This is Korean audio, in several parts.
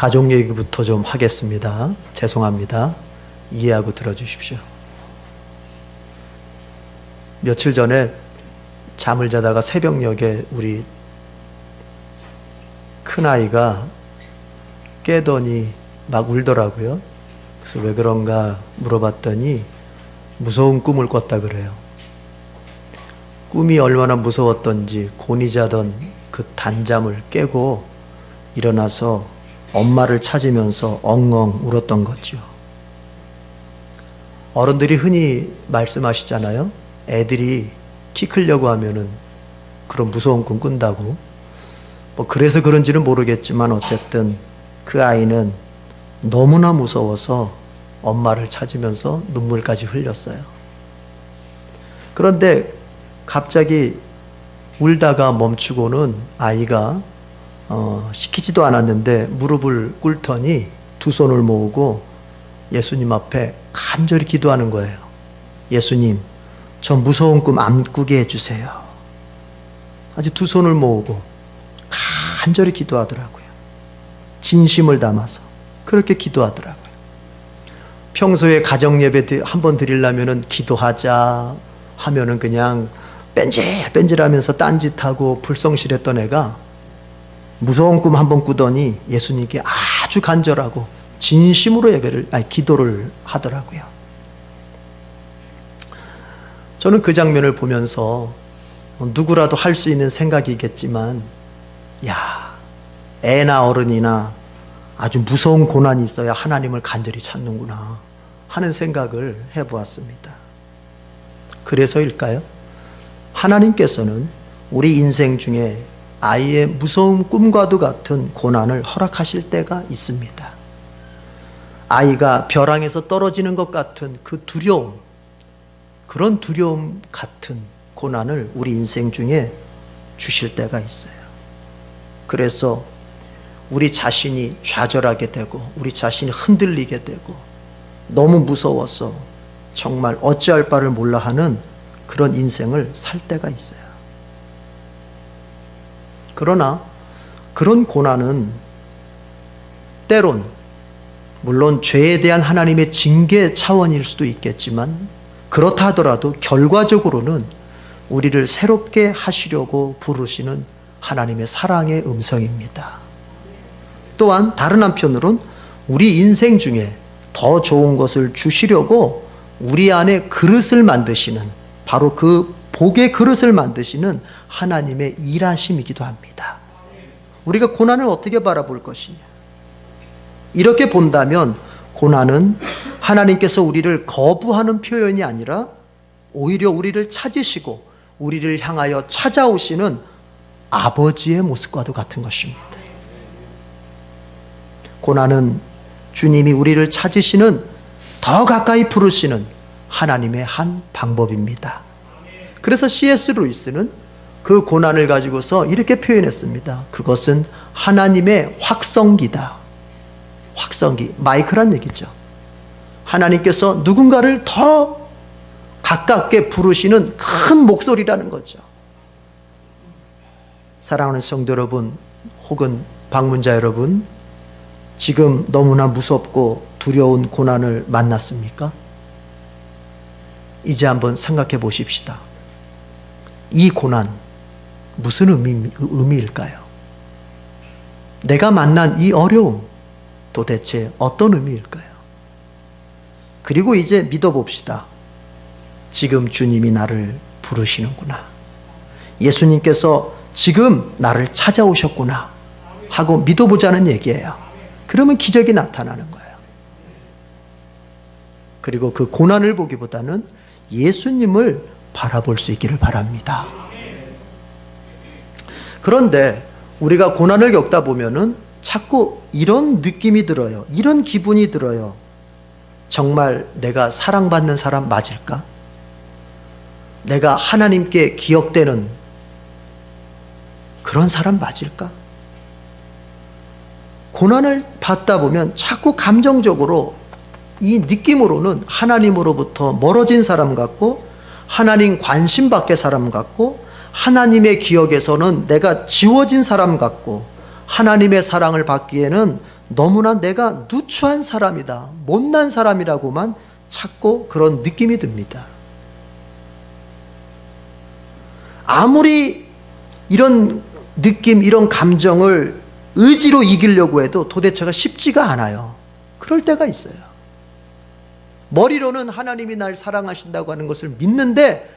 가족 얘기부터 좀 하겠습니다. 죄송합니다. 이해하고 들어주십시오. 며칠 전에 잠을 자다가 새벽녘에 우리 큰아이가 깨더니 막 울더라고요. 그래서 왜 그런가 물어봤더니 무서운 꿈을 꿨다 그래요. 꿈이 얼마나 무서웠던지 곤히 자던 그 단잠을 깨고 일어나서 엄마를 찾으면서 엉엉 울었던 거죠. 어른들이 흔히 말씀하시잖아요. 애들이 키 크려고 하면은 그런 무서운 꿈 꾼다고. 그래서 그런지는 모르겠지만 어쨌든 그 아이는 너무나 무서워서 엄마를 찾으면서 눈물까지 흘렸어요. 그런데 갑자기 울다가 멈추고는 아이가 시키지도 않았는데 무릎을 꿇더니 두 손을 모으고 예수님 앞에 간절히 기도하는 거예요. 예수님, 저 무서운 꿈 안 꾸게 해주세요. 아주 두 손을 모으고 간절히 기도하더라고요. 진심을 담아서 그렇게 기도하더라고요. 평소에 가정예배 한번 드리려면은 기도하자 하면은 그냥 뺀질뺀질하면서 딴짓하고 불성실했던 애가 무서운 꿈 한번 꾸더니 예수님께 아주 간절하고 진심으로 기도를 하더라고요. 저는 그 장면을 보면서 누구라도 할 수 있는 생각이겠지만, 야, 애나 어른이나 아주 무서운 고난이 있어야 하나님을 간절히 찾는구나 하는 생각을 해보았습니다. 그래서일까요? 하나님께서는 우리 인생 중에 아이의 무서운 꿈과도 같은 고난을 허락하실 때가 있습니다. 아이가 벼랑에서 떨어지는 것 같은 그 두려움, 그런 두려움 같은 고난을 우리 인생 중에 주실 때가 있어요. 그래서 우리 자신이 좌절하게 되고 우리 자신이 흔들리게 되고 너무 무서워서 정말 어찌할 바를 몰라 하는 그런 인생을 살 때가 있어요. 그러나 그런 고난은 때론 물론 죄에 대한 하나님의 징계 차원일 수도 있겠지만 그렇다 하더라도 결과적으로는 우리를 새롭게 하시려고 부르시는 하나님의 사랑의 음성입니다. 또한 다른 한편으론 우리 인생 중에 더 좋은 것을 주시려고 우리 안에 그릇을 만드시는, 바로 그 복의 그릇을 만드시는 하나님의 일하심이기도 합니다. 우리가 고난을 어떻게 바라볼 것이냐? 이렇게 본다면 고난은 하나님께서 우리를 거부하는 표현이 아니라 오히려 우리를 찾으시고 우리를 향하여 찾아오시는 아버지의 모습과도 같은 것입니다. 고난은 주님이 우리를 찾으시는, 더 가까이 부르시는 하나님의 한 방법입니다. 그래서 C.S. 루이스는 그 고난을 가지고서 이렇게 표현했습니다. 그것은 하나님의 확성기다. 확성기, 마이크란 얘기죠. 하나님께서 누군가를 더 가깝게 부르시는 큰 목소리라는 거죠. 사랑하는 성도 여러분, 혹은 방문자 여러분, 지금 너무나 무섭고 두려운 고난을 만났습니까? 이제 한번 생각해 보십시다. 이 고난 무슨 의미일까요? 내가 만난 이 어려움 도대체 어떤 의미일까요? 그리고 이제 믿어봅시다. 지금 주님이 나를 부르시는구나. 예수님께서 지금 나를 찾아오셨구나 하고 믿어보자는 얘기예요. 그러면 기적이 나타나는 거예요. 그리고 그 고난을 보기보다는 예수님을 바라볼 수 있기를 바랍니다. 그런데 우리가 고난을 겪다 보면은 자꾸 이런 느낌이 들어요. 이런 기분이 들어요. 정말 내가 사랑받는 사람 맞을까? 내가 하나님께 기억되는 그런 사람 맞을까? 고난을 받다 보면 자꾸 감정적으로 이 느낌으로는 하나님으로부터 멀어진 사람 같고, 하나님 관심 밖의 사람 같고, 하나님의 기억에서는 내가 지워진 사람 같고, 하나님의 사랑을 받기에는 너무나 내가 누추한 사람이다, 못난 사람이라고만 찾고 그런 느낌이 듭니다. 아무리 이런 느낌, 이런 감정을 의지로 이기려고 해도 도대체가 쉽지가 않아요. 그럴 때가 있어요. 머리로는 하나님이 날 사랑하신다고 하는 것을 믿는데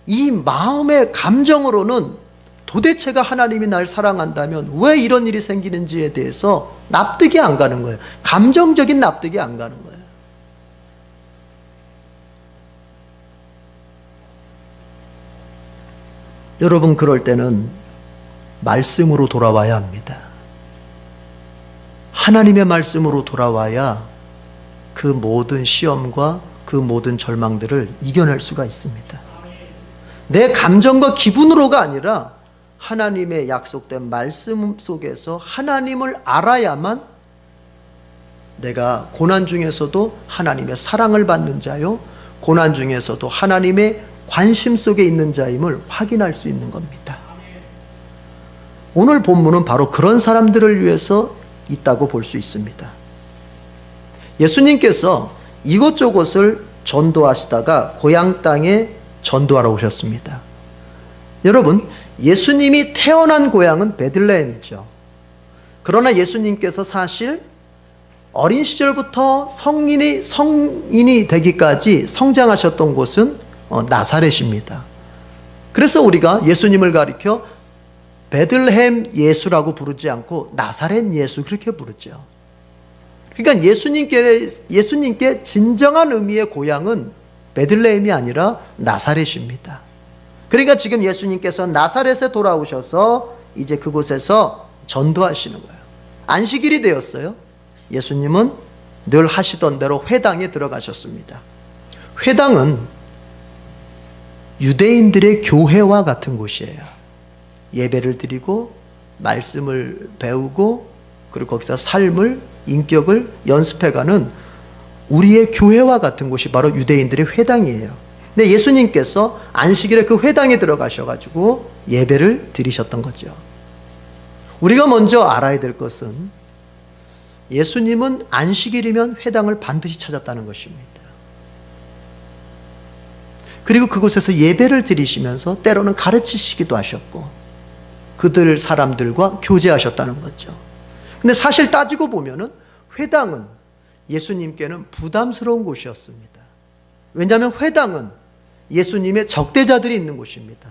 이 마음의 감정으로는 도대체가 하나님이 날 사랑한다면 왜 이런 일이 생기는지에 대해서 납득이 안 가는 거예요. 감정적인 납득이 안 가는 거예요. 여러분, 그럴 때는 말씀으로 돌아와야 합니다. 하나님의 말씀으로 돌아와야 그 모든 시험과 그 모든 절망들을 이겨낼 수가 있습니다. 내 감정과 기분으로가 아니라 하나님의 약속된 말씀 속에서 하나님을 알아야만 내가 고난 중에서도 하나님의 사랑을 받는 자요, 고난 중에서도 하나님의 관심 속에 있는 자임을 확인할 수 있는 겁니다. 오늘 본문은 바로 그런 사람들을 위해서 있다고 볼 수 있습니다. 예수님께서 이곳저곳을 전도하시다가 고향 땅에 전도하러 오셨습니다. 여러분, 예수님이 태어난 고향은 베들레헴이죠. 그러나 예수님께서 사실 어린 시절부터 성인이 되기까지 성장하셨던 곳은 나사렛입니다. 그래서 우리가 예수님을 가리켜 베들레헴 예수라고 부르지 않고 나사렛 예수 그렇게 부르죠. 그러니까 예수님께 진정한 의미의 고향은 베들레헴이 아니라 나사렛입니다. 그러니까 지금 예수님께서 나사렛에 돌아오셔서 이제 그곳에서 전도하시는 거예요. 안식일이 되었어요. 예수님은 늘 하시던 대로 회당에 들어가셨습니다. 회당은 유대인들의 교회와 같은 곳이에요. 예배를 드리고 말씀을 배우고 그리고 거기서 삶을, 인격을 연습해가는 우리의 교회와 같은 곳이 바로 유대인들의 회당이에요. 근데 예수님께서 안식일에 그 회당에 들어가셔가지고 예배를 드리셨던 거죠. 우리가 먼저 알아야 될 것은 예수님은 안식일이면 회당을 반드시 찾았다는 것입니다. 그리고 그곳에서 예배를 드리시면서 때로는 가르치시기도 하셨고 그들 사람들과 교제하셨다는 거죠. 근데 사실 따지고 보면은 회당은 예수님께는 부담스러운 곳이었습니다. 왜냐하면 회당은 예수님의 적대자들이 있는 곳입니다.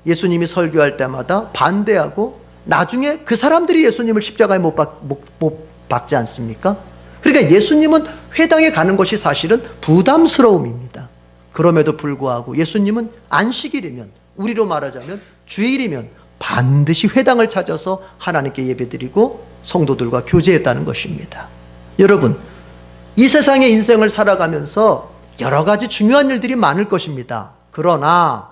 예수님이 설교할 때마다 반대하고 나중에 그 사람들이 예수님을 십자가에 못 박지 않습니까? 그러니까 예수님은 회당에 가는 것이 사실은 부담스러움입니다. 그럼에도 불구하고 예수님은 안식일이면, 우리로 말하자면 주일이면 반드시 회당을 찾아서 하나님께 예배드리고 성도들과 교제했다는 것입니다. 여러분, 이 세상의 인생을 살아가면서 여러 가지 중요한 일들이 많을 것입니다. 그러나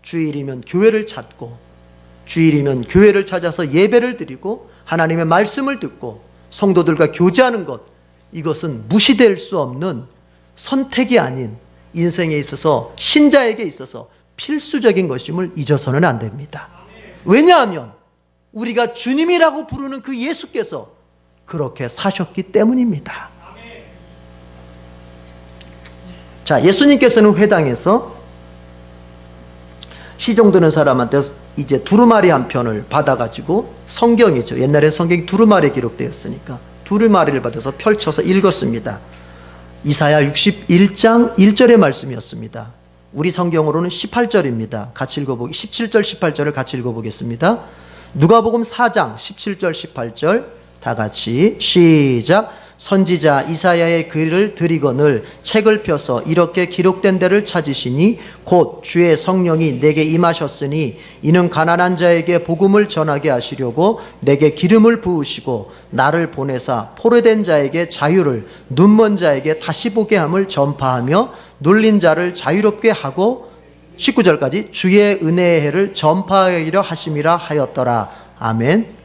주일이면 교회를 찾고 주일이면 교회를 찾아서 예배를 드리고 하나님의 말씀을 듣고 성도들과 교제하는 것, 이것은 무시될 수 없는 선택이 아닌 인생에 있어서, 신자에게 있어서 필수적인 것임을 잊어서는 안 됩니다. 왜냐하면 우리가 주님이라고 부르는 그 예수께서 그렇게 사셨기 때문입니다. 자, 예수님께서는 회당에서 시종드는 사람한테 이제 두루마리 한 편을 받아가지고, 성경이죠. 옛날에 성경이 두루마리에 기록되었으니까 두루마리를 받아서 펼쳐서 읽었습니다. 이사야 61장 1절의 말씀이었습니다. 우리 성경으로는 18절입니다. 같이 읽어보기, 17절 18절을 같이 읽어보겠습니다. 누가복음 4장 17절 18절 다 같이 시작. 선지자 이사야의 글을 드리거늘 책을 펴서 이렇게 기록된 데를 찾으시니 곧 주의 성령이 내게 임하셨으니 이는 가난한 자에게 복음을 전하게 하시려고 내게 기름을 부으시고 나를 보내사 포로된 자에게 자유를, 눈먼 자에게 다시 보게 함을 전파하며 눌린 자를 자유롭게 하고 19절까지 주의 은혜의 해를 전파하기로 하심이라 하였더라. 아멘.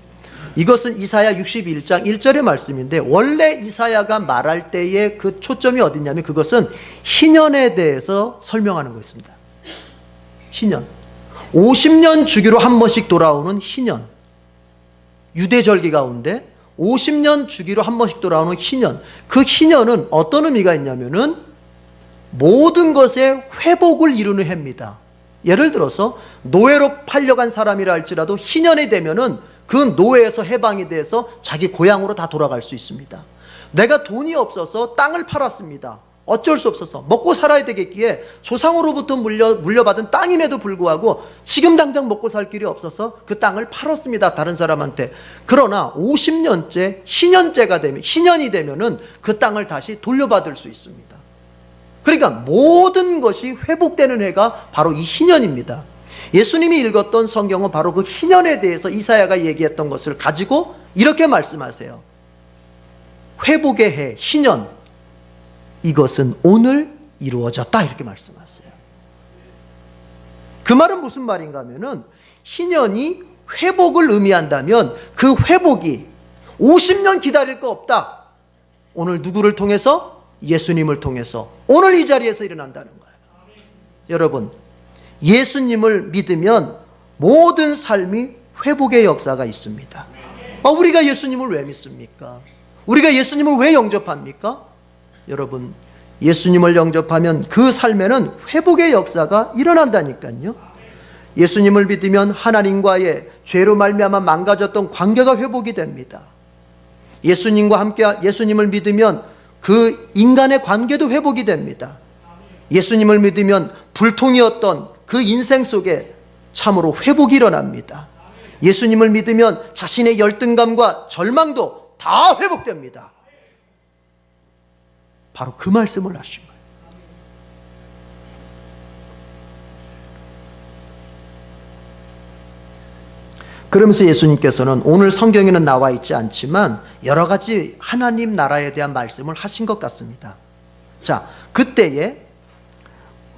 이것은 이사야 61장 1절의 말씀인데, 원래 이사야가 말할 때의 그 초점이 어디냐면 그것은 희년에 대해서 설명하는 것입니다. 희년, 50년 주기로 한 번씩 돌아오는 희년, 유대절기 가운데 50년 주기로 한 번씩 돌아오는 희년. 그 희년은 어떤 의미가 있냐면은 모든 것의 회복을 이루는 해입니다. 예를 들어서 노예로 팔려간 사람이라 할지라도 희년이 되면은 그 노예에서 해방이 돼서 자기 고향으로 다 돌아갈 수 있습니다. 내가 돈이 없어서 땅을 팔았습니다. 어쩔 수 없어서 먹고 살아야 되겠기에 조상으로부터 물려받은 땅임에도 불구하고 지금 당장 먹고 살 길이 없어서 그 땅을 팔았습니다. 다른 사람한테. 그러나 50년째 희년이 되면은 그 땅을 다시 돌려받을 수 있습니다. 그러니까 모든 것이 회복되는 해가 바로 이 희년입니다. 예수님이 읽었던 성경은 바로 그 희년에 대해서 이사야가 얘기했던 것을 가지고 이렇게 말씀하세요. 회복의 해, 희년, 이것은 오늘 이루어졌다, 이렇게 말씀하세요. 그 말은 무슨 말인가 하면은 희년이 회복을 의미한다면 그 회복이 50년 기다릴 거 없다. 오늘 누구를 통해서? 예수님을 통해서 오늘 이 자리에서 일어난다는 거예요. 여러분, 예수님을 믿으면 모든 삶이 회복의 역사가 있습니다. 우리가 예수님을 왜 믿습니까? 우리가 예수님을 왜 영접합니까? 여러분, 예수님을 영접하면 그 삶에는 회복의 역사가 일어난다니까요. 예수님을 믿으면 하나님과의 죄로 말미암아 망가졌던 관계가 회복이 됩니다. 예수님과 함께 예수님을 믿으면 그 인간의 관계도 회복이 됩니다. 예수님을 믿으면 불통이었던 그 인생 속에 참으로 회복이 일어납니다. 예수님을 믿으면 자신의 열등감과 절망도 다 회복됩니다. 바로 그 말씀을 하신 거예요. 그러면서 예수님께서는 오늘 성경에는 나와 있지 않지만 여러 가지 하나님 나라에 대한 말씀을 하신 것 같습니다. 자, 그때에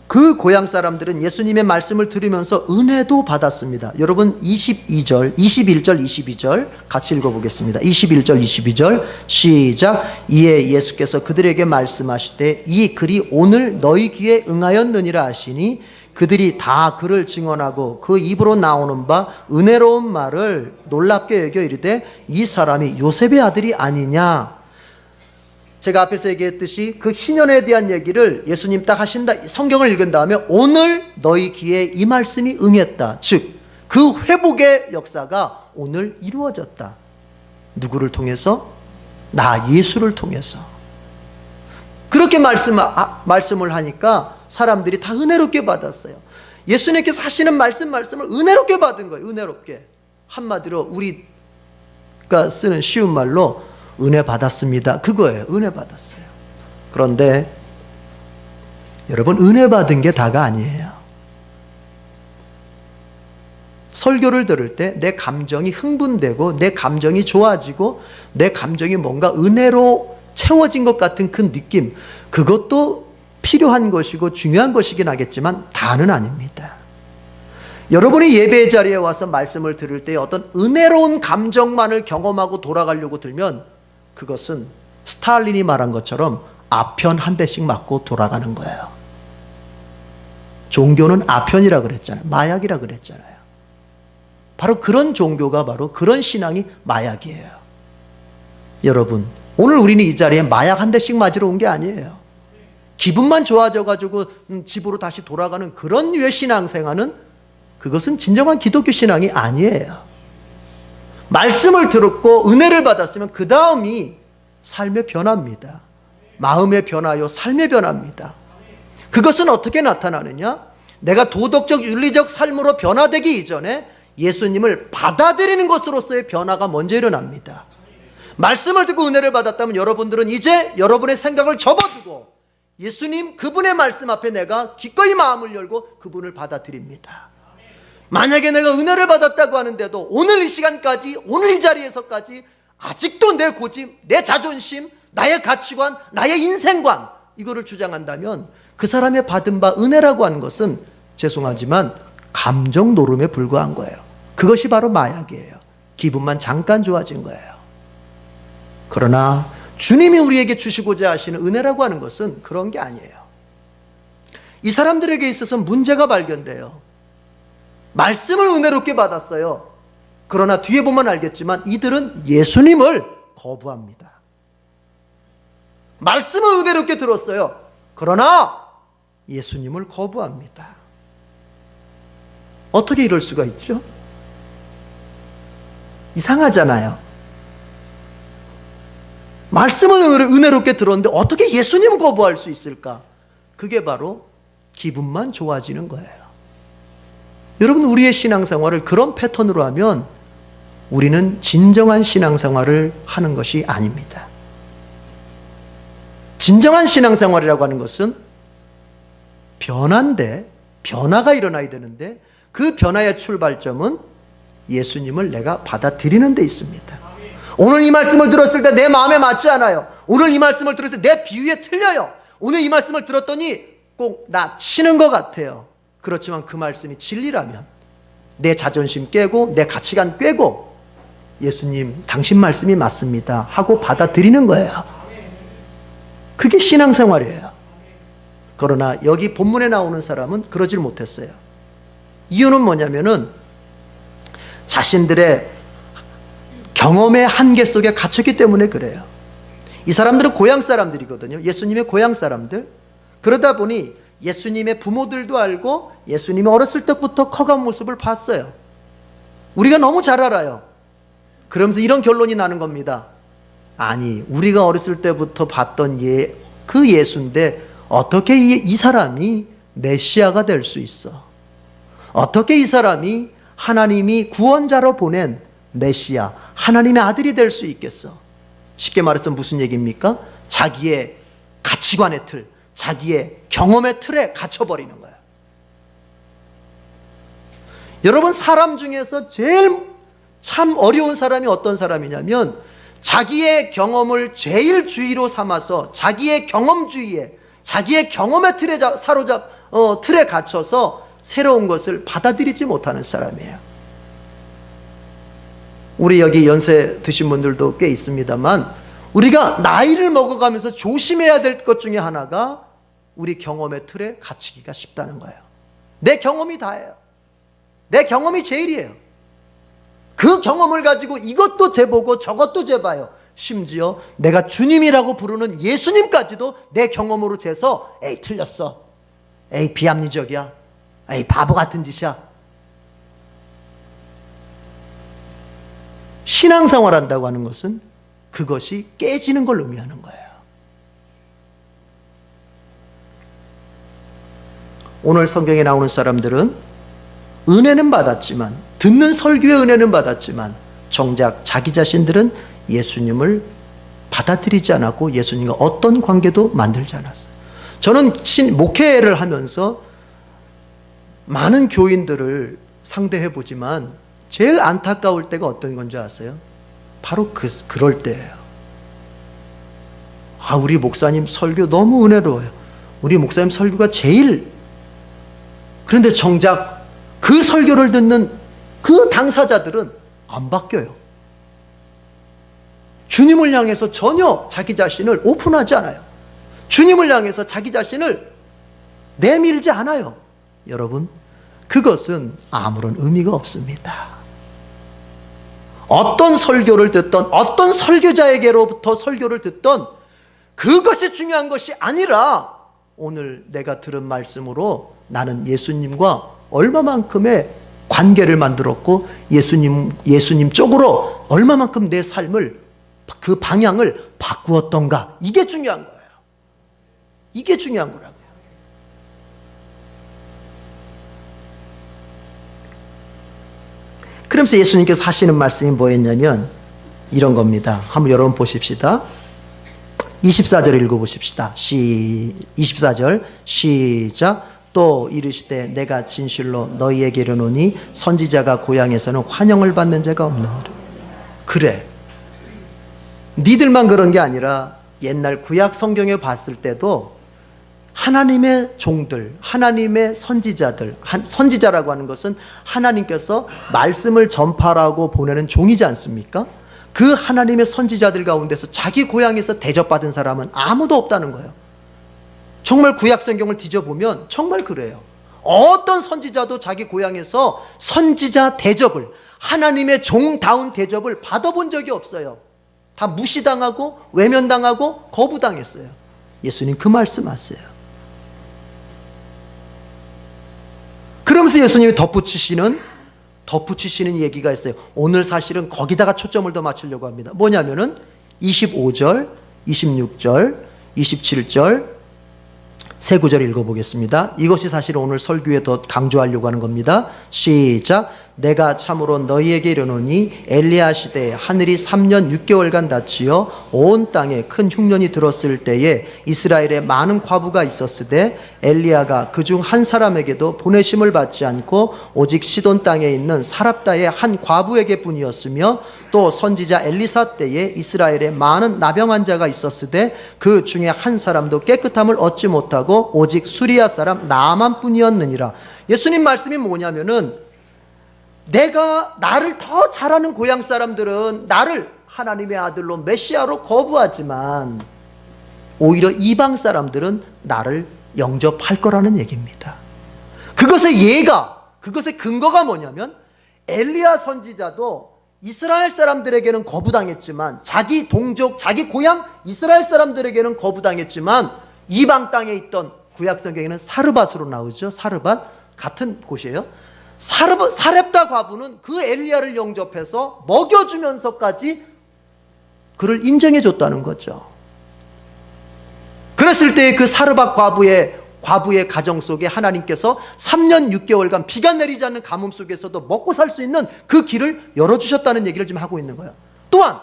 그 고향 사람들은 예수님의 말씀을 들으면서 은혜도 받았습니다. 여러분 21절, 22절 같이 읽어보겠습니다. 21절, 22절 시작. 이에 예수께서 그들에게 말씀하시되 이 글이 오늘 너희 귀에 응하였느니라 하시니 그들이 다 그를 증언하고 그 입으로 나오는 바 은혜로운 말을 놀랍게 여겨 이르되 이 사람이 요셉의 아들이 아니냐. 제가 앞에서 얘기했듯이 그 희년에 대한 얘기를 예수님 딱 하신다, 성경을 읽은 다음에 오늘 너희 귀에 이 말씀이 응했다. 즉 그 회복의 역사가 오늘 이루어졌다. 누구를 통해서? 나 예수를 통해서. 그렇게 말씀을 하니까 사람들이 다 은혜롭게 받았어요. 예수님께서 하시는 말씀을 은혜롭게 받은 거예요. 은혜롭게. 한마디로 우리가 쓰는 쉬운 말로 은혜 받았습니다. 그거예요. 은혜 받았어요. 그런데 여러분, 은혜 받은 게 다가 아니에요. 설교를 들을 때 내 감정이 흥분되고 내 감정이 좋아지고 내 감정이 뭔가 은혜로 채워진 것 같은 그 느낌, 그것도 필요한 것이고 중요한 것이긴 하겠지만 다는 아닙니다. 여러분이 예배 자리에 와서 말씀을 들을 때 어떤 은혜로운 감정만을 경험하고 돌아가려고 들면 그것은 스탈린이 말한 것처럼 아편 한 대씩 맞고 돌아가는 거예요. 종교는 아편이라 그랬잖아요. 마약이라 그랬잖아요. 바로 그런 종교가, 바로 그런 신앙이 마약이에요. 여러분, 오늘 우리는 이 자리에 마약 한 대씩 맞으러 온 게 아니에요. 기분만 좋아져가지고 집으로 다시 돌아가는 그런 류의 신앙생활은, 그것은 진정한 기독교 신앙이 아니에요. 말씀을 들었고 은혜를 받았으면 그 다음이 삶의 변화입니다. 마음의 변화요, 삶의 변화입니다. 그것은 어떻게 나타나느냐? 내가 도덕적, 윤리적 삶으로 변화되기 이전에 예수님을 받아들이는 것으로서의 변화가 먼저 일어납니다. 말씀을 듣고 은혜를 받았다면 여러분들은 이제 여러분의 생각을 접어두고 예수님 그분의 말씀 앞에 내가 기꺼이 마음을 열고 그분을 받아들입니다. 만약에 내가 은혜를 받았다고 하는데도 오늘 이 시간까지, 오늘 이 자리에서까지 아직도 내 고집, 내 자존심, 나의 가치관, 나의 인생관, 이거를 주장한다면 그 사람의 받은 바 은혜라고 하는 것은 죄송하지만 감정 노름에 불과한 거예요. 그것이 바로 마약이에요. 기분만 잠깐 좋아진 거예요. 그러나 주님이 우리에게 주시고자 하시는 은혜라고 하는 것은 그런 게 아니에요. 이 사람들에게 있어서 문제가 발견돼요. 말씀을 은혜롭게 받았어요. 그러나 뒤에 보면 알겠지만 이들은 예수님을 거부합니다. 말씀은 은혜롭게 들었어요. 그러나 예수님을 거부합니다. 어떻게 이럴 수가 있죠? 이상하잖아요. 말씀은 은혜롭게 들었는데 어떻게 예수님을 거부할 수 있을까? 그게 바로 기분만 좋아지는 거예요. 여러분, 우리의 신앙생활을 그런 패턴으로 하면 우리는 진정한 신앙생활을 하는 것이 아닙니다. 진정한 신앙생활이라고 하는 것은 변화가 일어나야 되는데 그 변화의 출발점은 예수님을 내가 받아들이는 데 있습니다. 오늘 이 말씀을 들었을 때 내 마음에 맞지 않아요. 오늘 이 말씀을 들었을 때 내 비유에 틀려요. 오늘 이 말씀을 들었더니 꼭 나 치는 것 같아요. 그렇지만 그 말씀이 진리라면 내 자존심 깨고 내 가치관 깨고 예수님 당신 말씀이 맞습니다 하고 받아들이는 거예요. 그게 신앙생활이에요. 그러나 여기 본문에 나오는 사람은 그러질 못했어요. 이유는 뭐냐면은 자신들의 경험의 한계 속에 갇혔기 때문에 그래요. 이 사람들은 고향 사람들이거든요. 예수님의 고향 사람들. 그러다 보니 예수님의 부모들도 알고 예수님이 어렸을 때부터 커간 모습을 봤어요. 우리가 너무 잘 알아요. 그러면서 이런 결론이 나는 겁니다. 아니, 우리가 어렸을 때부터 봤던 그 예수인데 어떻게 이 사람이 메시아가 될 수 있어? 어떻게 이 사람이 하나님이 구원자로 보낸 메시아, 하나님의 아들이 될 수 있겠어? 쉽게 말해서 무슨 얘기입니까? 자기의 가치관의 틀, 자기의 경험의 틀에 갇혀버리는 거예요. 여러분, 사람 중에서 제일 참 어려운 사람이 어떤 사람이냐면 자기의 경험을 제일 주의로 삼아서 자기의 경험주의에, 자기의 경험의 틀에 틀에 갇혀서 새로운 것을 받아들이지 못하는 사람이에요. 우리 여기 연세 드신 분들도 꽤 있습니다만 우리가 나이를 먹어가면서 조심해야 될 것 중에 하나가 우리 경험의 틀에 갇히기가 쉽다는 거예요. 내 경험이 다예요. 내 경험이 제일이에요. 그 경험을 가지고 이것도 재보고 저것도 재봐요. 심지어 내가 주님이라고 부르는 예수님까지도 내 경험으로 재서 에이 틀렸어, 에이 비합리적이야, 에이 바보 같은 짓이야. 신앙생활 한다고 하는 것은 그것이 깨지는 걸 의미하는 거예요. 오늘 성경에 나오는 사람들은 은혜는 받았지만, 듣는 설교의 은혜는 받았지만 정작 자기 자신들은 예수님을 받아들이지 않았고 예수님과 어떤 관계도 만들지 않았어요. 저는 목회를 하면서 많은 교인들을 상대해 보지만 제일 안타까울 때가 어떤 건지 아세요? 바로 그럴 때예요. 우리 목사님 설교 너무 은혜로워요. 우리 목사님 설교가 제일. 그런데 정작 그 설교를 듣는 그 당사자들은 안 바뀌어요. 주님을 향해서 전혀 자기 자신을 오픈하지 않아요. 주님을 향해서 자기 자신을 내밀지 않아요. 여러분, 그것은 아무런 의미가 없습니다. 어떤 설교를 듣던, 어떤 설교자에게로부터 설교를 듣던 그것이 중요한 것이 아니라 오늘 내가 들은 말씀으로 나는 예수님과 얼마만큼의 관계를 만들었고 예수님 쪽으로 얼마만큼 내 삶을, 그 방향을 바꾸었던가. 이게 중요한 거예요. 이게 중요한 거라고요. 그러면서 예수님께서 하시는 말씀이 뭐였냐면 이런 겁니다. 한번 여러분 보십시다. 24절 읽어보십시다. 24절 시작. 또 이르시되 내가 진실로 너희에게 이르노니 선지자가 고향에서는 환영을 받는 자가 없느니라. 그래, 니들만 그런 게 아니라 옛날 구약 성경에 봤을 때도 하나님의 종들, 하나님의 선지자들, 선지자라고 하는 것은 하나님께서 말씀을 전파하라고 보내는 종이지 않습니까? 그 하나님의 선지자들 가운데서 자기 고향에서 대접받은 사람은 아무도 없다는 거예요. 정말 구약 성경을 뒤져보면 정말 그래요. 어떤 선지자도 자기 고향에서 선지자 대접을, 하나님의 종다운 대접을 받아본 적이 없어요. 다 무시당하고 외면당하고 거부당했어요. 예수님 그 말씀하세요. 그러면서 예수님이 덧붙이시는 얘기가 있어요. 오늘 사실은 거기다가 초점을 더 맞추려고 합니다. 뭐냐면은 25절, 26절, 27절 세 구절 읽어보겠습니다. 이것이 사실 오늘 설교에 더 강조하려고 하는 겁니다. 시작. 내가 참으로 너희에게 이르노니 엘리야 시대에 하늘이 3년 6개월간 닫히어 온 땅에 큰 흉년이 들었을 때에 이스라엘에 많은 과부가 있었으되 엘리야가 그중 한 사람에게도 보내심을 받지 않고 오직 시돈 땅에 있는 사랍다의 한 과부에게 뿐이었으며 또 선지자 엘리사 때에 이스라엘에 많은 나병 환자가 있었으되 그 중에 한 사람도 깨끗함을 얻지 못하고 오직 수리아 사람 나만 뿐이었느니라. 예수님 말씀이 뭐냐면은 내가 나를 더 잘하는 고향 사람들은 나를 하나님의 아들로 메시아로 거부하지만 오히려 이방 사람들은 나를 영접할 거라는 얘기입니다. 그것의 근거가 뭐냐면 엘리야 선지자도 이스라엘 사람들에게는 거부당했지만 자기 동족, 자기 고향 이스라엘 사람들에게는 거부당했지만 이방 땅에 있던 구약 성경에는 사르밧으로 나오죠. 사르밧 같은 곳이에요. 사렙다 과부는 그 엘리야를 영접해서 먹여주면서까지 그를 인정해줬다는 거죠. 그랬을 때 그 사르밧 과부의 가정 속에 하나님께서 3년 6개월간 비가 내리지 않는 가뭄 속에서도 먹고 살 수 있는 그 길을 열어주셨다는 얘기를 지금 하고 있는 거예요. 또한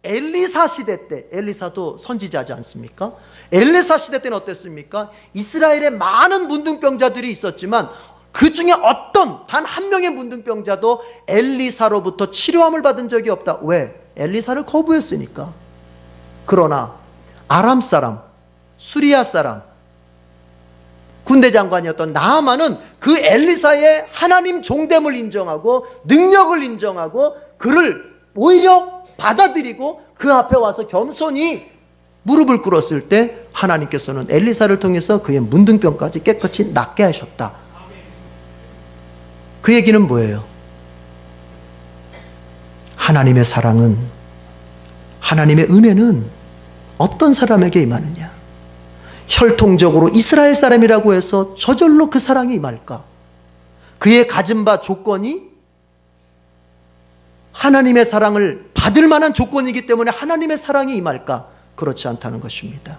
엘리사 시대 때, 엘리사도 선지자지 않습니까? 엘리사 시대 때는 어땠습니까? 이스라엘에 많은 문둥병자들이 있었지만 그 중에 어떤 단 한 명의 문둥병자도 엘리사로부터 치료함을 받은 적이 없다. 왜? 엘리사를 거부했으니까. 그러나 아람 사람, 수리아 사람, 군대 장관이었던 나아만은 그 엘리사의 하나님 종됨을 인정하고 능력을 인정하고 그를 오히려 받아들이고 그 앞에 와서 겸손히 무릎을 꿇었을 때 하나님께서는 엘리사를 통해서 그의 문둥병까지 깨끗이 낫게 하셨다. 그 얘기는 뭐예요? 하나님의 사랑은, 하나님의 은혜는 어떤 사람에게 임하느냐? 혈통적으로 이스라엘 사람이라고 해서 저절로 그 사랑이 임할까? 그의 가진 바 조건이 하나님의 사랑을 받을 만한 조건이기 때문에 하나님의 사랑이 임할까? 그렇지 않다는 것입니다.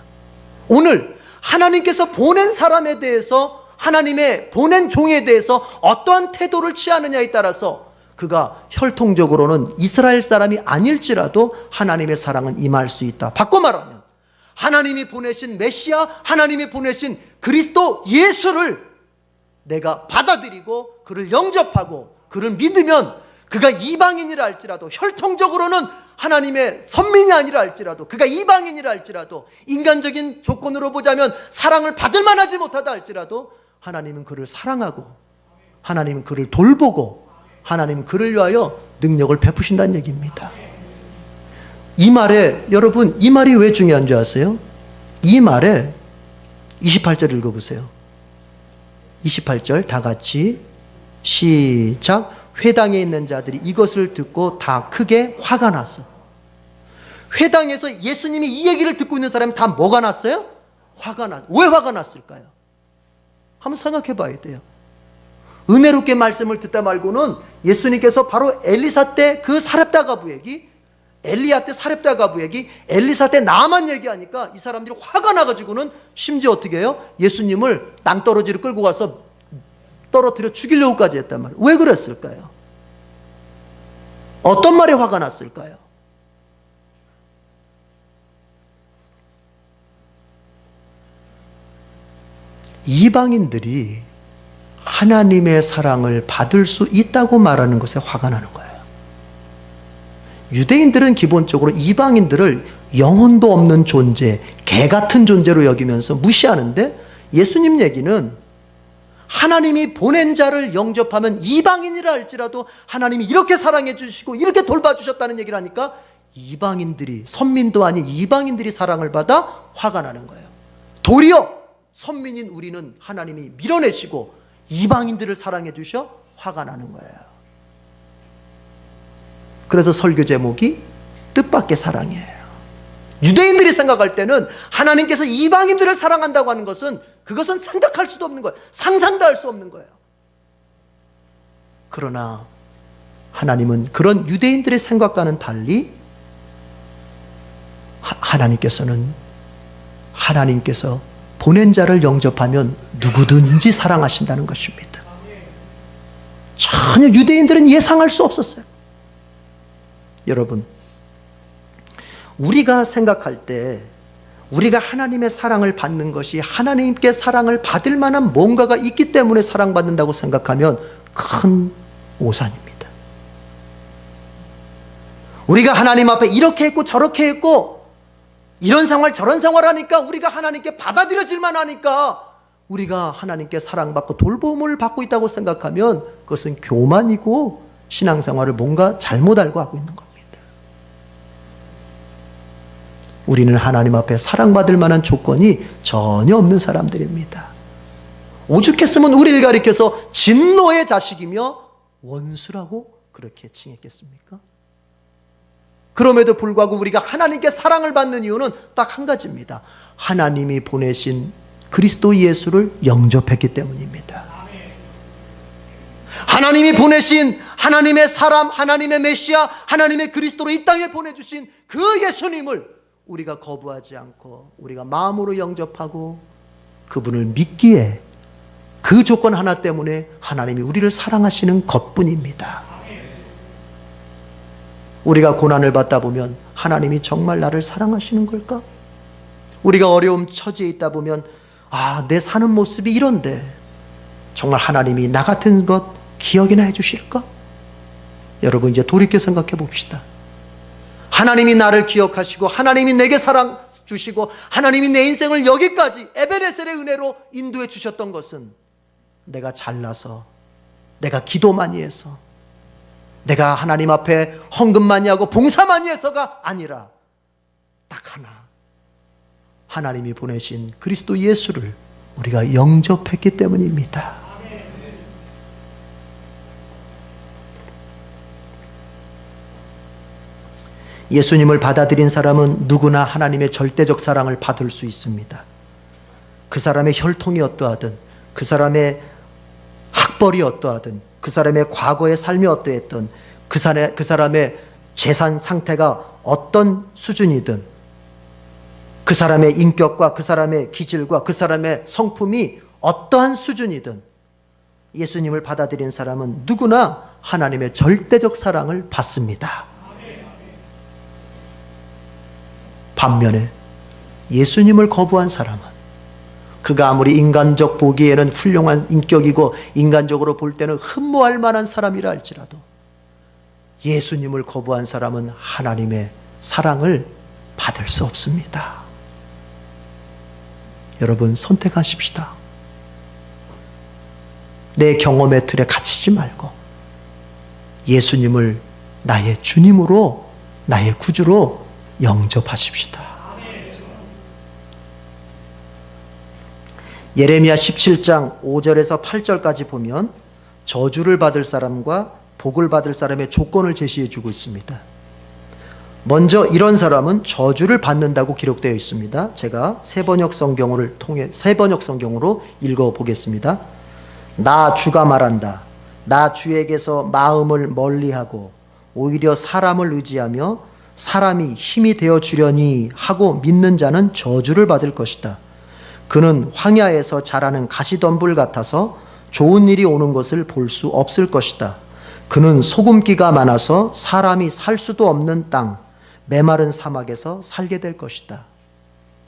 오늘 하나님께서 보낸 사람에 대해서, 하나님의 보낸 종에 대해서 어떠한 태도를 취하느냐에 따라서 그가 혈통적으로는 이스라엘 사람이 아닐지라도 하나님의 사랑은 임할 수 있다. 바꿔 말하면 하나님이 보내신 메시아, 하나님이 보내신 그리스도 예수를 내가 받아들이고 그를 영접하고 그를 믿으면 그가 이방인이라 할지라도, 혈통적으로는 하나님의 선민이 아니라 할지라도, 그가 이방인이라 할지라도, 인간적인 조건으로 보자면 사랑을 받을 만하지 못하다 할지라도 하나님은 그를 사랑하고 하나님은 그를 돌보고 하나님은 그를 위하여 능력을 베푸신다는 얘기입니다. 이 말에, 여러분, 이 말이 왜 중요한 줄 아세요? 이 말에 28절 읽어보세요. 28절 다 같이 시작. 회당에 있는 자들이 이것을 듣고 다 크게 화가 났어. 회당에서 예수님이 이 얘기를 듣고 있는 사람이 다 뭐가 났어요? 화가 났어요. 왜 화가 났을까요? 한번 생각해 봐야 돼요. 은혜롭게 말씀을 듣다 말고는 예수님께서 바로 엘리사 때 그 사렙다 과부 얘기, 엘리야 때 사렙다 과부 얘기, 엘리사 때 나만 얘기하니까 이 사람들이 화가 나가지고는 심지어 어떻게 해요? 예수님을 낭떠러지로 끌고 가서 떨어뜨려 죽이려고까지 했단 말이에요. 왜 그랬을까요? 어떤 말에 화가 났을까요? 이방인들이 하나님의 사랑을 받을 수 있다고 말하는 것에 화가 나는 거예요. 유대인들은 기본적으로 이방인들을 영혼도 없는 존재, 개 같은 존재로 여기면서 무시하는데, 예수님 얘기는 하나님이 보낸 자를 영접하면 이방인이라 할지라도 하나님이 이렇게 사랑해 주시고 이렇게 돌봐주셨다는 얘기를 하니까 이방인들이, 선민도 아닌 이방인들이 사랑을 받아 화가 나는 거예요. 도리어 선민인 우리는 하나님이 밀어내시고 이방인들을 사랑해 주셔 화가 나는 거예요. 그래서 설교 제목이 뜻밖의 하나님밖에 사랑이에요. 유대인들이 생각할 때는 하나님께서 이방인들을 사랑한다고 하는 것은 그것은 생각할 수도 없는 거예요. 상상도 할 수 없는 거예요. 그러나 하나님은 그런 유대인들의 생각과는 달리 하나님께서 보낸 자를 영접하면 누구든지 사랑하신다는 것입니다. 전혀 유대인들은 예상할 수 없었어요. 여러분, 우리가 생각할 때 우리가 하나님의 사랑을 받는 것이 하나님께 사랑을 받을 만한 뭔가가 있기 때문에 사랑받는다고 생각하면 큰 오산입니다. 우리가 하나님 앞에 이렇게 했고 저렇게 했고 이런 생활 저런 생활하니까 우리가 하나님께 받아들여질만 하니까 우리가 하나님께 사랑받고 돌봄을 받고 있다고 생각하면 그것은 교만이고 신앙생활을 뭔가 잘못 알고 하고 있는 겁니다. 우리는 하나님 앞에 사랑받을 만한 조건이 전혀 없는 사람들입니다. 오죽했으면 우리를 가리켜서 진노의 자식이며 원수라고 그렇게 칭했겠습니까? 그럼에도 불구하고 우리가 하나님께 사랑을 받는 이유는 딱 한 가지입니다. 하나님이 보내신 그리스도 예수를 영접했기 때문입니다. 하나님이 보내신 하나님의 사람, 하나님의 메시아, 하나님의 그리스도로 이 땅에 보내주신 그 예수님을 우리가 거부하지 않고 우리가 마음으로 영접하고 그분을 믿기에 그 조건 하나 때문에 하나님이 우리를 사랑하시는 것뿐입니다. 우리가 고난을 받다 보면 하나님이 정말 나를 사랑하시는 걸까? 우리가 어려움 처지에 있다 보면 내 사는 모습이 이런데 정말 하나님이 나 같은 것 기억이나 해주실까? 여러분, 이제 돌이켜 생각해 봅시다. 하나님이 나를 기억하시고 하나님이 내게 사랑 주시고 하나님이 내 인생을 여기까지 에베네셀의 은혜로 인도해 주셨던 것은 내가 잘나서, 내가 기도 많이 해서, 내가 하나님 앞에 헌금 많이 하고 봉사 많이 해서가 아니라 딱 하나, 하나님이 보내신 그리스도 예수를 우리가 영접했기 때문입니다. 예수님을 받아들인 사람은 누구나 하나님의 절대적 사랑을 받을 수 있습니다. 그 사람의 혈통이 어떠하든, 그 사람의 학벌이 어떠하든, 그 사람의 과거의 삶이 어떠했든, 그 사람의 재산 상태가 어떤 수준이든, 그 사람의 인격과 그 사람의 기질과 그 사람의 성품이 어떠한 수준이든 예수님을 받아들인 사람은 누구나 하나님의 절대적 사랑을 받습니다. 반면에 예수님을 거부한 사람은 그가 아무리 인간적 보기에는 훌륭한 인격이고 인간적으로 볼 때는 흠모할 만한 사람이라 할지라도 예수님을 거부한 사람은 하나님의 사랑을 받을 수 없습니다. 여러분, 선택하십시다. 내 경험의 틀에 갇히지 말고 예수님을 나의 주님으로, 나의 구주로 영접하십시다. 예레미야 17장 5절에서 8절까지 보면 저주를 받을 사람과 복을 받을 사람의 조건을 제시해 주고 있습니다. 먼저 이런 사람은 저주를 받는다고 기록되어 있습니다. 제가 세 번역 성경으로 읽어 보겠습니다. 나 주가 말한다. 나 주에게서 마음을 멀리하고 오히려 사람을 의지하며 사람이 힘이 되어 주려니 하고 믿는 자는 저주를 받을 것이다. 그는 황야에서 자라는 가시덤불 같아서 좋은 일이 오는 것을 볼 수 없을 것이다. 그는 소금기가 많아서 사람이 살 수도 없는 땅, 메마른 사막에서 살게 될 것이다.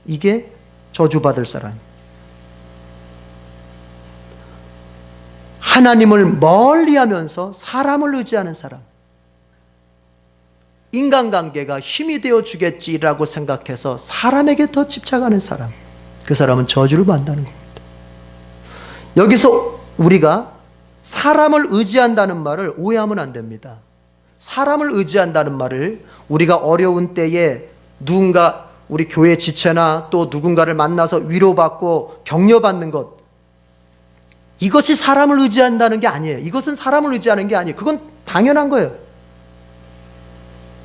이게 저주받을 사람. 하나님을 멀리하면서 사람을 의지하는 사람. 인간관계가 힘이 되어 주겠지라고 생각해서 사람에게 더 집착하는 사람. 그 사람은 저주를 받는다는 겁니다. 여기서 우리가 사람을 의지한다는 말을 오해하면 안 됩니다. 사람을 의지한다는 말을 우리가 어려운 때에 누군가 우리 교회 지체나 또 누군가를 만나서 위로받고 격려받는 것, 이것이 사람을 의지한다는 게 아니에요. 이것은 사람을 의지하는 게 아니에요. 그건 당연한 거예요.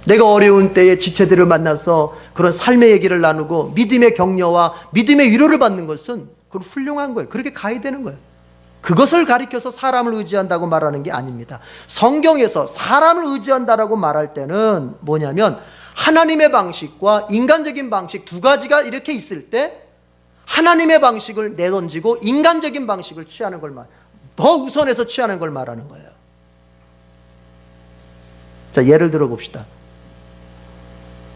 내가 어려운 때에 지체들을 만나서 그런 삶의 얘기를 나누고 믿음의 격려와 믿음의 위로를 받는 것은 그건 훌륭한 거예요. 그렇게 가야 되는 거예요. 그것을 가리켜서 사람을 의지한다고 말하는 게 아닙니다. 성경에서 사람을 의지한다라고 말할 때는 뭐냐면 하나님의 방식과 인간적인 방식 두 가지가 이렇게 있을 때 하나님의 방식을 내던지고 인간적인 방식을 취하는 걸 더 우선해서 취하는 걸 말하는 거예요. 자, 예를 들어 봅시다.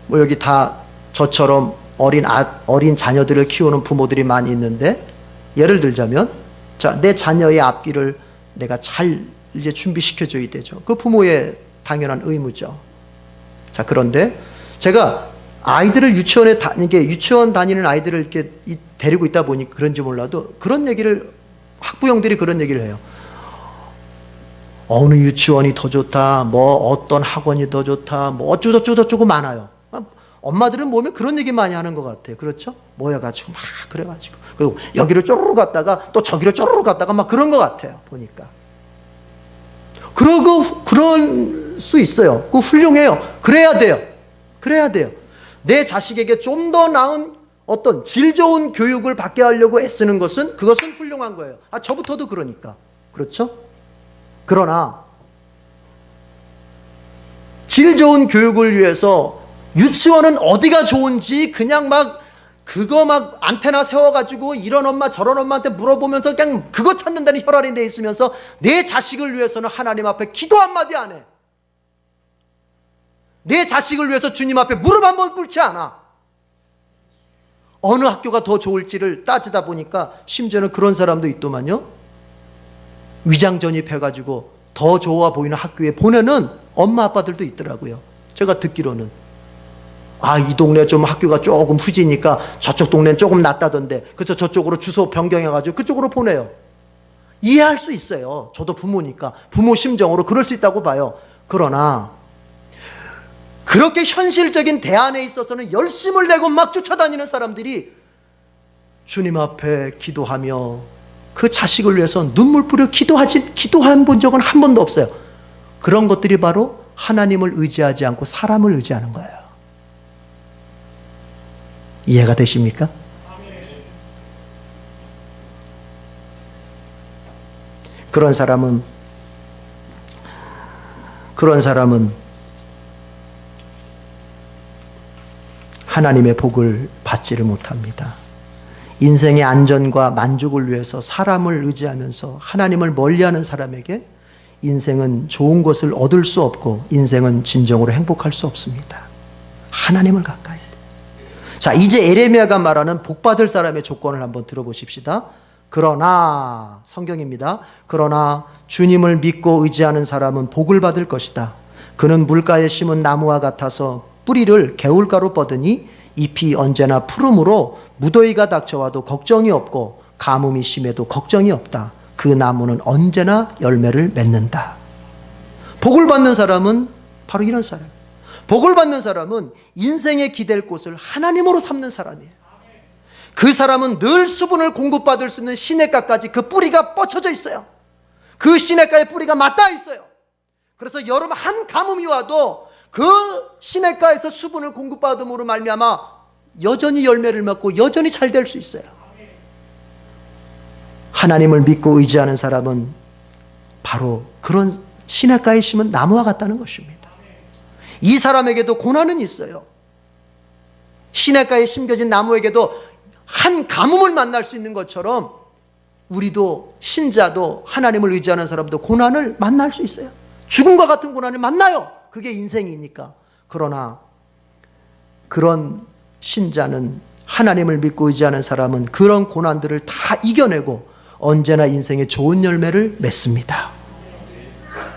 뭐 여기 다 저처럼 어린 자녀들을 키우는 부모들이 많이 있는데, 예를 들자면, 자, 내 자녀의 앞길을 내가 잘 이제 준비시켜줘야 되죠. 그 부모의 당연한 의무죠. 자, 그런데 제가 아이들을 유치원 다니는 아이들을 이렇게 데리고 있다 보니 그런지 몰라도 그런 얘기를, 학부형들이 그런 얘기를 해요. 어느 유치원이 더 좋다, 뭐 어떤 학원이 더 좋다, 뭐 어쩌고저쩌고 많아요. 엄마들은 보면 그런 얘기 많이 하는 것 같아요. 그렇죠? 모여가지고 막 그래가지고, 그리고 여기를 쪼르르 갔다가 또 저기를 쪼르르 갔다가 막 그런 것 같아요. 보니까. 그럴 수 있어요. 그거 훌륭해요. 그래야 돼요. 그래야 돼요. 내 자식에게 좀 더 나은 어떤 질 좋은 교육을 받게 하려고 애쓰는 것은, 그것은 훌륭한 거예요. 저부터도 그러니까. 그렇죠? 그러나 질 좋은 교육을 위해서 유치원은 어디가 좋은지 그냥 막 안테나 세워가지고 이런 엄마 저런 엄마한테 물어보면서 그냥 그거 찾는다는 혈안이 돼 있으면서 내 자식을 위해서는 하나님 앞에 기도 한마디 안 해. 내 자식을 위해서 주님 앞에 무릎 한번 꿇지 않아. 어느 학교가 더 좋을지를 따지다 보니까 심지어는 그런 사람도 있더만요. 위장전입해가지고 더 좋아 보이는 학교에 보내는 엄마 아빠들도 있더라고요. 제가 듣기로는. 이 동네 좀 학교가 조금 후지니까 저쪽 동네는 조금 낫다던데, 그래서 저쪽으로 주소 변경해가지고 그쪽으로 보내요. 이해할 수 있어요. 저도 부모니까 부모 심정으로 그럴 수 있다고 봐요. 그러나 그렇게 현실적인 대안에 있어서는 열심을 내고 막 쫓아다니는 사람들이 주님 앞에 기도하며 그 자식을 위해서 눈물 뿌려 기도한 본 적은 한 번도 없어요. 그런 것들이 바로 하나님을 의지하지 않고 사람을 의지하는 거예요. 이해가 되십니까? 그런 사람은 하나님의 복을 받지를 못합니다. 인생의 안전과 만족을 위해서 사람을 의지하면서 하나님을 멀리하는 사람에게 인생은 좋은 것을 얻을 수 없고 인생은 진정으로 행복할 수 없습니다. 하나님을 가까이. 자, 이제 에레미야가 말하는 복받을 사람의 조건을 한번 들어보십시다. 그러나, 성경입니다. 그러나 주님을 믿고 의지하는 사람은 복을 받을 것이다. 그는 물가에 심은 나무와 같아서 뿌리를 개울가로 뻗으니 잎이 언제나 푸르므로 무더위가 닥쳐와도 걱정이 없고 가뭄이 심해도 걱정이 없다. 그 나무는 언제나 열매를 맺는다. 복을 받는 사람은 바로 이런 사람. 복을 받는 사람은 인생의 기댈 곳을 하나님으로 삼는 사람이에요. 그 사람은 늘 수분을 공급받을 수 있는 시냇가까지 그 뿌리가 뻗쳐져 있어요. 그 시냇가에 뿌리가 맞닿아 있어요. 그래서 여름 한 가뭄이 와도 그 시냇가에서 수분을 공급받음으로 말미암아 여전히 열매를 맺고 여전히 잘 될 수 있어요. 하나님을 믿고 의지하는 사람은 바로 그런 시냇가에 심은 나무와 같다는 것입니다. 이 사람에게도 고난은 있어요. 시냇가에 심겨진 나무에게도 한 가뭄을 만날 수 있는 것처럼 우리도, 신자도, 하나님을 의지하는 사람도 고난을 만날 수 있어요. 죽음과 같은 고난을 만나요. 그게 인생이니까. 그러나 그런 신자는, 하나님을 믿고 의지하는 사람은 그런 고난들을 다 이겨내고 언제나 인생의 좋은 열매를 맺습니다.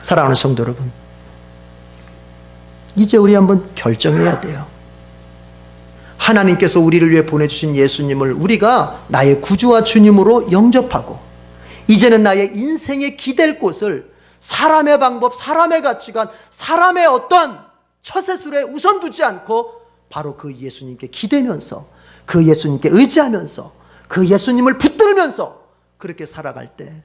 사랑하는 성도 여러분, 이제 우리 한번 결정해야 돼요. 하나님께서 우리를 위해 보내주신 예수님을 우리가 나의 구주와 주님으로 영접하고 이제는 나의 인생의 기댈 곳을 사람의 방법, 사람의 가치관, 사람의 어떤 처세술에 우선 두지 않고 바로 그 예수님께 기대면서, 그 예수님께 의지하면서, 그 예수님을 붙들면서 그렇게 살아갈 때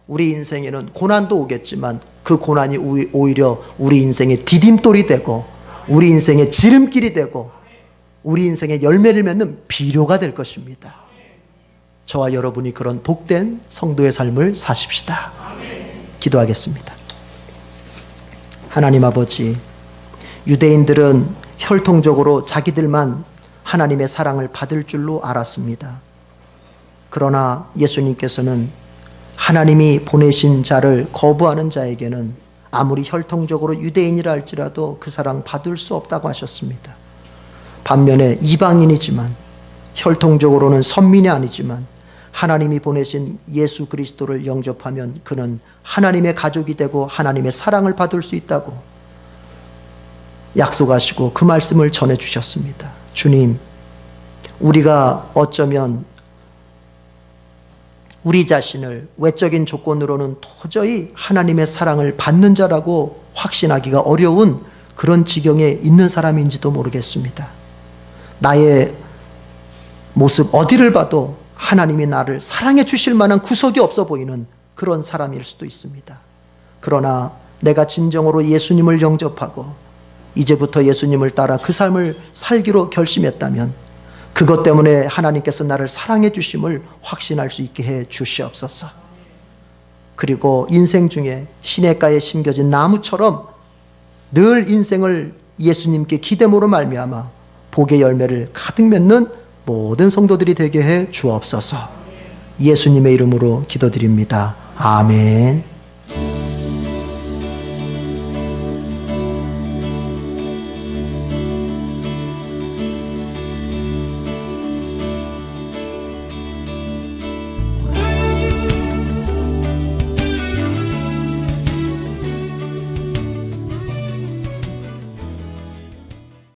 우리 인생에는 고난도 오겠지만 그 고난이 오히려 우리 인생의 디딤돌이 되고 우리 인생의 지름길이 되고 우리 인생의 열매를 맺는 비료가 될 것입니다. 저와 여러분이 그런 복된 성도의 삶을 사십시다. 기도하겠습니다. 하나님 아버지, 유대인들은 혈통적으로 자기들만 하나님의 사랑을 받을 줄로 알았습니다. 그러나 예수님께서는 하나님이 보내신 자를 거부하는 자에게는 아무리 혈통적으로 유대인이라 할지라도 그 사랑 받을 수 없다고 하셨습니다. 반면에 이방인이지만 혈통적으로는 선민이 아니지만 하나님이 보내신 예수 그리스도를 영접하면 그는 하나님의 가족이 되고 하나님의 사랑을 받을 수 있다고 약속하시고 그 말씀을 전해주셨습니다. 주님, 우리가 어쩌면 우리 자신을 외적인 조건으로는 도저히 하나님의 사랑을 받는 자라고 확신하기가 어려운 그런 지경에 있는 사람인지도 모르겠습니다. 나의 모습 어디를 봐도 하나님이 나를 사랑해 주실 만한 구석이 없어 보이는 그런 사람일 수도 있습니다. 그러나 내가 진정으로 예수님을 영접하고 이제부터 예수님을 따라 그 삶을 살기로 결심했다면 그것 때문에 하나님께서 나를 사랑해 주심을 확신할 수 있게 해 주시옵소서. 그리고 인생 중에 시냇가에 심겨진 나무처럼 늘 인생을 예수님께 기대므로 말미암아 복의 열매를 가득 맺는 모든 성도들이 되게 해 주옵소서. 예수님의 이름으로 기도드립니다. 아멘.